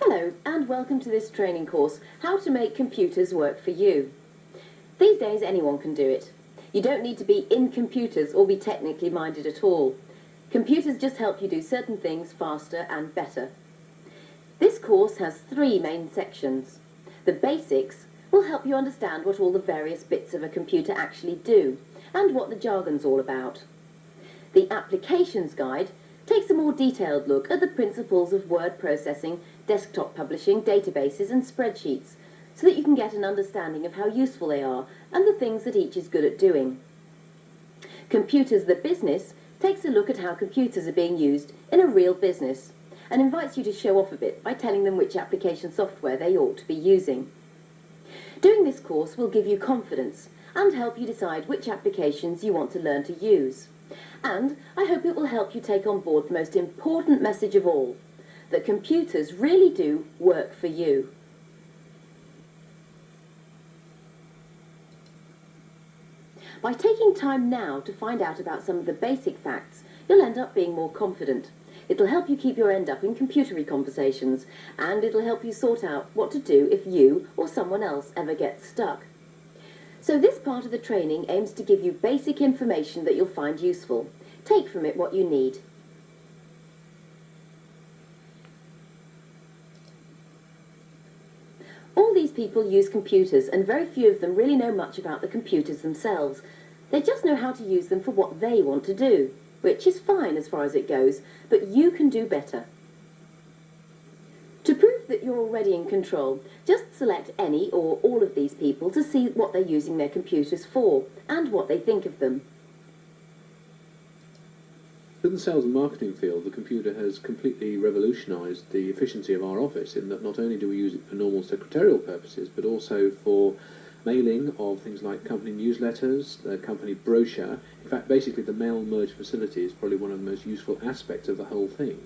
Hello and welcome to this training course, How to Make Computers Work for You. These days anyone can do it. You don't need to be in computers or be technically minded at all. Computers just help you do certain things faster and better. This course has 3 main sections. The basics will help you understand what all the various bits of a computer actually do and what the jargon's all about. The applications guide takes a more detailed look at the principles of word processing, desktop publishing, databases and spreadsheets, so that you can get an understanding of how useful they are and the things that each is good at doing. Computers the Business takes a look at how computers are being used in a real business and invites you to show off a bit by telling them which application software they ought to be using. Doing this course will give you confidence and help you decide which applications you want to learn to use. And I hope it will help you take on board the most important message of all, that computers really do work for you. By taking time now to find out about some of the basic facts, you'll end up being more confident. It'll help you keep your end up in computery conversations, and it'll help you sort out what to do if you or someone else ever gets stuck. So this part of the training aims to give you basic information that you'll find useful. Take from it what you need. All these people use computers, and very few of them really know much about the computers themselves. They just know how to use them for what they want to do, which is fine as far as it goes, but you can do better. To prove that you're already in control, just select any or all of these people to see what they're using their computers for and what they think of them. In the sales and marketing field, the computer has completely revolutionised the efficiency of our office, in that not only do we use it for normal secretarial purposes, but also for mailing of things like company newsletters, the company brochure. In fact, basically the mail merge facility is probably one of the most useful aspects of the whole thing.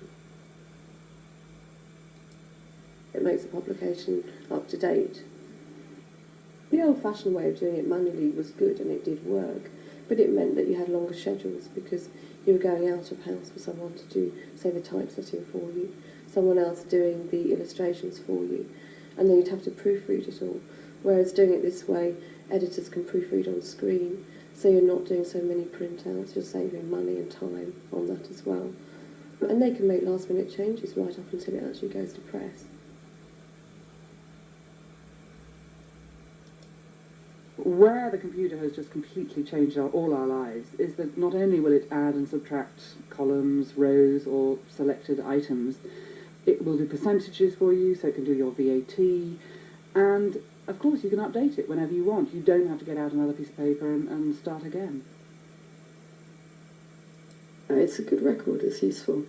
It makes the publication up to date. The old-fashioned way of doing it manually was good and it did work, but it meant that you had longer schedules because you were going out of house for someone to do, say, the typesetting for you, someone else doing the illustrations for you, and then you'd have to proofread it all. Whereas doing it this way, editors can proofread on screen, so you're not doing so many printouts, you're saving money and time on that as well. And they can make last-minute changes right up until it actually goes to press. Where the computer has just completely changed all our lives is that not only will it add and subtract columns, rows or selected items, it will do percentages for you, so it can do your VAT, and of course you can update it whenever you want. You don't have to get out another piece of paper and start again. It's a good record, it's useful,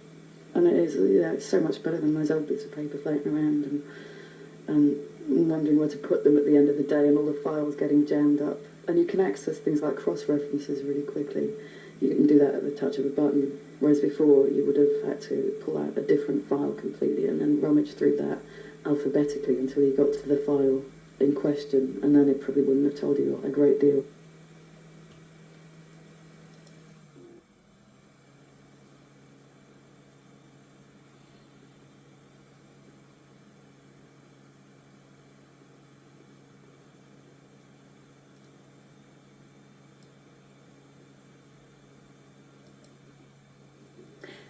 and it is, it's so much better than those old bits of paper floating around and wondering where to put them at the end of the day and all the files getting jammed up. And you can access things like cross-references really quickly. You can do that at the touch of a button, whereas before you would have had to pull out a different file completely and then rummage through that alphabetically until you got to the file in question, and then it probably wouldn't have told you a great deal.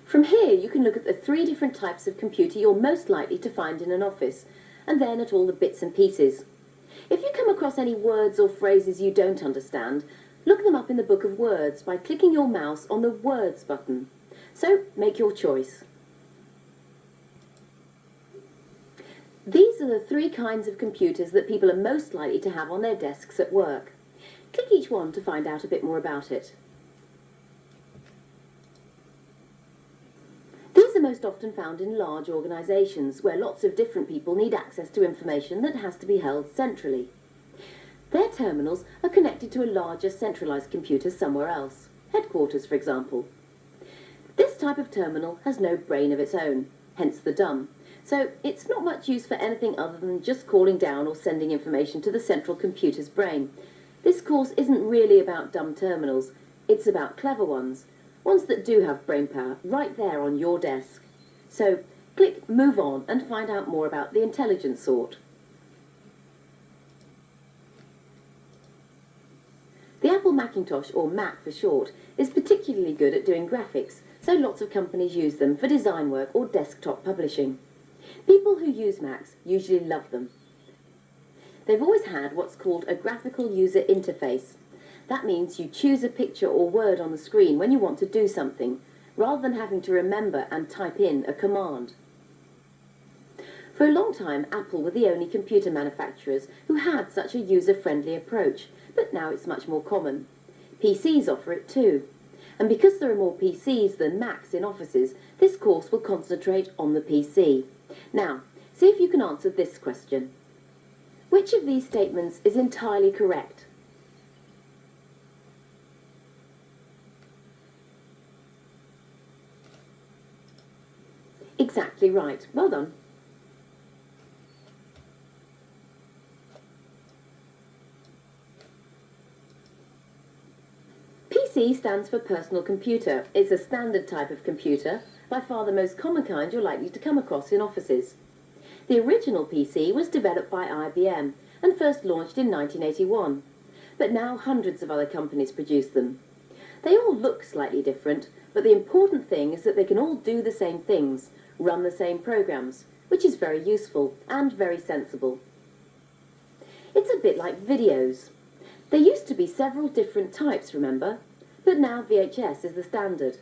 From here you can look at the 3 different types of computer you're most likely to find in an office, and then at all the bits and pieces. If you come across any words or phrases you don't understand, look them up in the book of words by clicking your mouse on the Words button. So make your choice. These are the 3 kinds of computers that people are most likely to have on their desks at work. Click each one to find out a bit more about it. These are most often found in large organisations where lots of different people need access to information that has to be held centrally. Their terminals are connected to a larger centralised computer somewhere else, headquarters for example. This type of terminal has no brain of its own, hence the dumb, so it's not much use for anything other than just calling down or sending information to the central computer's brain. This course isn't really about dumb terminals, it's about clever ones that do have brain power right there on your desk. So Click Move On and find out more about the intelligent sort. The Apple Macintosh, or Mac for short, is particularly good at doing graphics, so lots of companies use them for design work or desktop publishing. People who use Macs usually love them. They've always had what's called a graphical user interface. That means you choose a picture or word on the screen when you want to do something, rather than having to remember and type in a command. For a long time, Apple were the only computer manufacturers who had such a user-friendly approach, but now it's much more common. PCs offer it too. And because there are more PCs than Macs in offices, this course will concentrate on the PC. Now, see if you can answer this question. Which of these statements is entirely correct? Exactly right. Well done. PC stands for personal computer. It's a standard type of computer, by far the most common kind you're likely to come across in offices. The original PC was developed by IBM and first launched in 1981, but now hundreds of other companies produce them. They all look slightly different, but the important thing is that they can all do the same things, run the same programs, which is very useful and very sensible. It's a bit like videos. There used to be several different types, remember? But now VHS is the standard.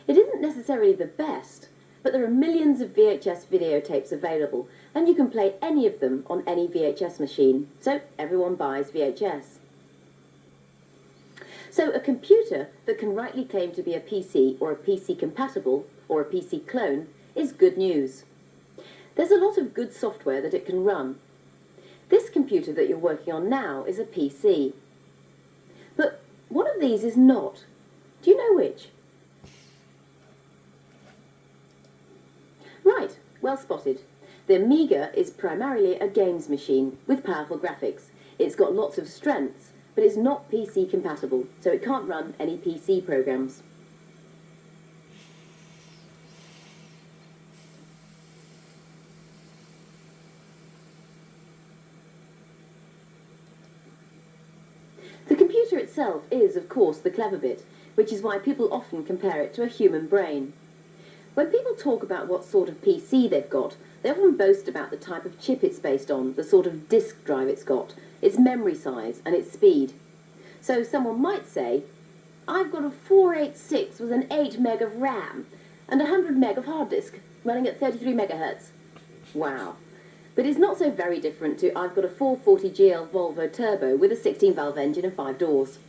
It isn't necessarily the best, but there are millions of VHS videotapes available, and you can play any of them on any VHS machine, so everyone buys VHS. So a computer that can rightly claim to be a PC or a PC compatible or a PC clone is good news. There's a lot of good software that it can run. This computer that you're working on now is a PC. But one of these is not. Do you know which? Right, well spotted. The Amiga is primarily a games machine with powerful graphics. It's got lots of strengths, but it's not PC compatible, so it can't run any PC programs. The computer itself is, of course, the clever bit, which is why people often compare it to a human brain. When people talk about what sort of PC they've got, they often boast about the type of chip it's based on, the sort of disk drive it's got, its memory size and its speed. So someone might say, I've got a 486 with an 8 meg of RAM and 100 meg of hard disk running at 33 megahertz. Wow. But it's not so very different to I've got a 440GL Volvo Turbo with a 16-valve engine and 5 doors.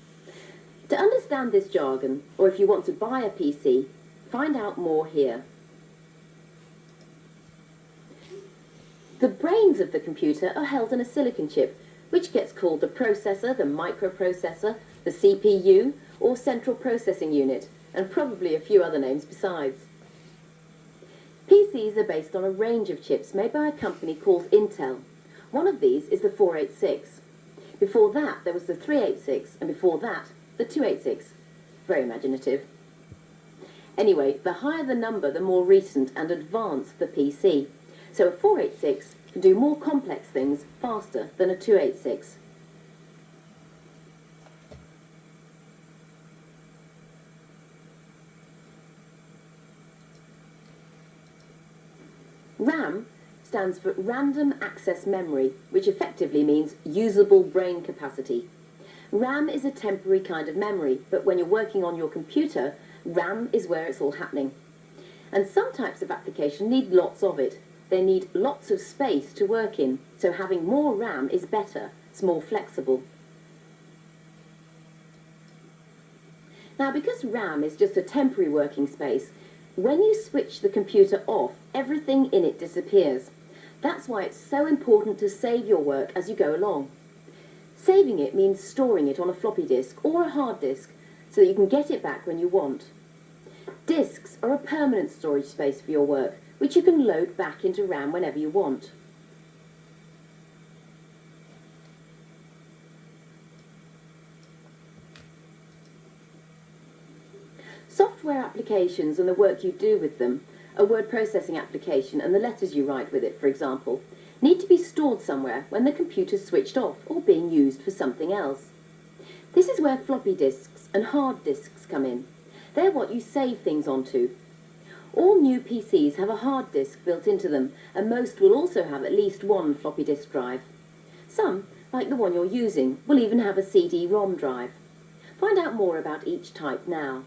To understand this jargon, or if you want to buy a PC, find out more here. The brains of the computer are held in a silicon chip, which gets called the processor, the microprocessor, the CPU, or central processing unit, and probably a few other names besides. PCs are based on a range of chips made by a company called Intel. One of these is the 486. Before that, there was the 386, and before that, the 286. Very imaginative. Anyway, the higher the number, the more recent and advanced the PC. So a 486 can do more complex things faster than a 286. RAM stands for Random Access Memory, which effectively means usable brain capacity. RAM is a temporary kind of memory, but when you're working on your computer, RAM is where it's all happening. And some types of application need lots of it. They need lots of space to work in, so having more RAM is better. It's more flexible. Now, because RAM is just a temporary working space, when you switch the computer off, everything in it disappears. That's why it's so important to save your work as you go along. Saving it means storing it on a floppy disk or a hard disk so that you can get it back when you want. Disks are a permanent storage space for your work, which you can load back into RAM whenever you want. Software applications and the work you do with them A word processing application and the letters you write with it, for example, need to be stored somewhere when the computer's switched off or being used for something else. This is where floppy disks and hard disks come in. They're what you save things onto. All new PCs have a hard disk built into them, and most will also have at least one floppy disk drive. Some, like the one you're using, will even have a CD-ROM drive. Find out more about each type now.